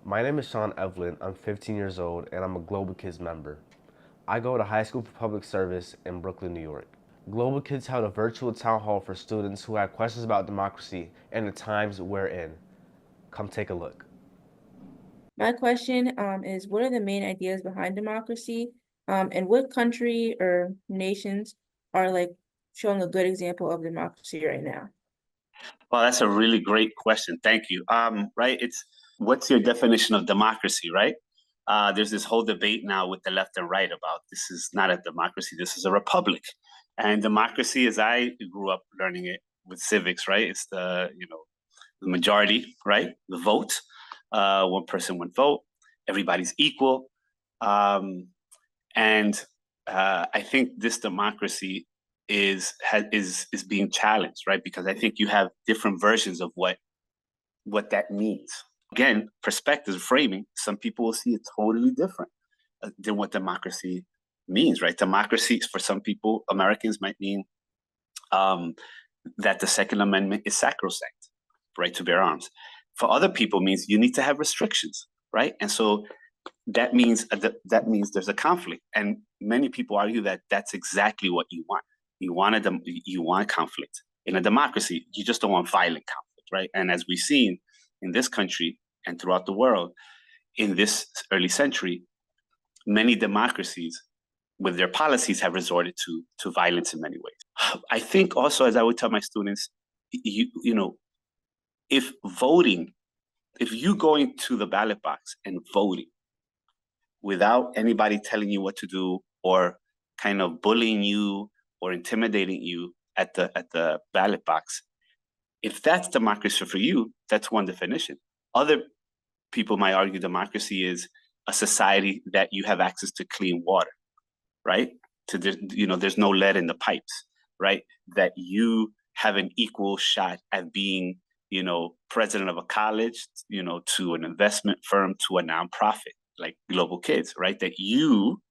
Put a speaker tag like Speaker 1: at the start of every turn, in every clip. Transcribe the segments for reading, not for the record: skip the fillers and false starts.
Speaker 1: My name is Sean Evelyn. I'm 15 years old and I'm a Global Kids member. I go to High School for Public Service in Brooklyn, New York. Global Kids held a virtual town hall for students who had questions about democracy and the times we're in. Come take a look.
Speaker 2: My question is what are the main ideas behind democracy? And what country or nations are like showing a good example of democracy right now?
Speaker 3: Well, that's a really great question. Thank you. Right, it's what's your definition of democracy, right? There's this whole debate now with the left and right about this is not a democracy, this is a republic. And democracy, as I grew up learning it with civics, right? It's the majority, right? The vote, one person, one vote. Everybody's equal, um, and I think this democracy is being challenged, right? Because I think you have different versions of what that means. Again, perspective, framing. Some people will see it totally different than what democracy means, right? Democracy for some people, Americans might mean that the Second Amendment is sacrosanct, right, to bear arms. For other people, means you need to have restrictions, right? And so that means there's a conflict, and many people argue that that's exactly what you want. You want conflict in a democracy. You just don't want violent conflict, right? And as we've seen in this country and throughout the world in this early century, many democracies with their policies have resorted to violence in many ways. I think also, as I would tell my students, you know, if voting, if you going to the ballot box and voting without anybody telling you what to do or kind of bullying you or intimidating you at the ballot box, if that's democracy for you, that's one definition. Other people might argue democracy is a society that you have access to clean water, right? There's no lead in the pipes, right? That you have an equal shot at being, president of a college, to an investment firm, to a nonprofit like Global Kids, right? That you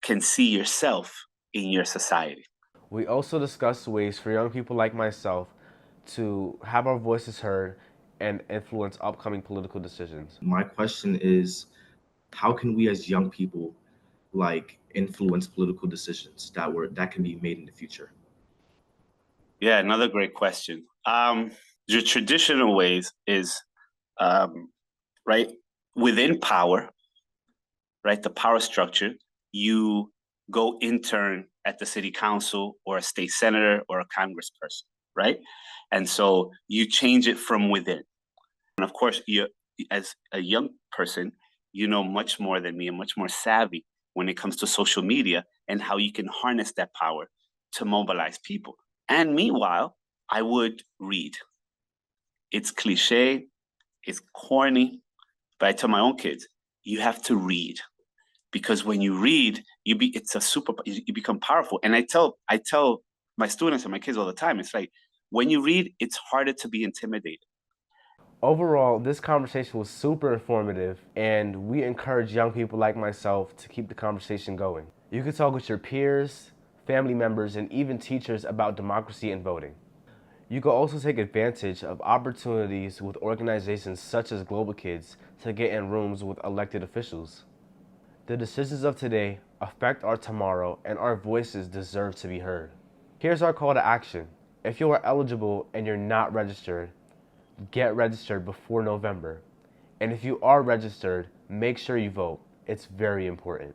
Speaker 3: can see yourself in your society.
Speaker 1: We also discuss ways for young people like myself to have our voices heard and influence upcoming political decisions.
Speaker 4: My question is, how can we as young people influence political decisions that can be made in the future?
Speaker 3: Yeah, another great question. The traditional ways is right within power, right? The power structure. You go intern at the city council or a state senator or a congressperson, right? And so you change it from within. And of course, you, as a young person, you know much more than me and much more savvy when it comes to social media and how you can harness that power to mobilize people. And meanwhile, I would read. It's cliche, it's corny, but I tell my own kids, you have to read because when you read, you become powerful. And I tell my students and my kids all the time, it's like when you read, it's harder to be intimidated.
Speaker 1: Overall, this conversation was super informative, and we encourage young people like myself to keep the conversation going. You can talk with your peers, family members, and even teachers about democracy and voting. You can also take advantage of opportunities with organizations such as Global Kids to get in rooms with elected officials. The decisions of today affect our tomorrow, and our voices deserve to be heard. Here's our call to action. If you are eligible and you're not registered, get registered before November. And if you are registered, make sure you vote. It's very important.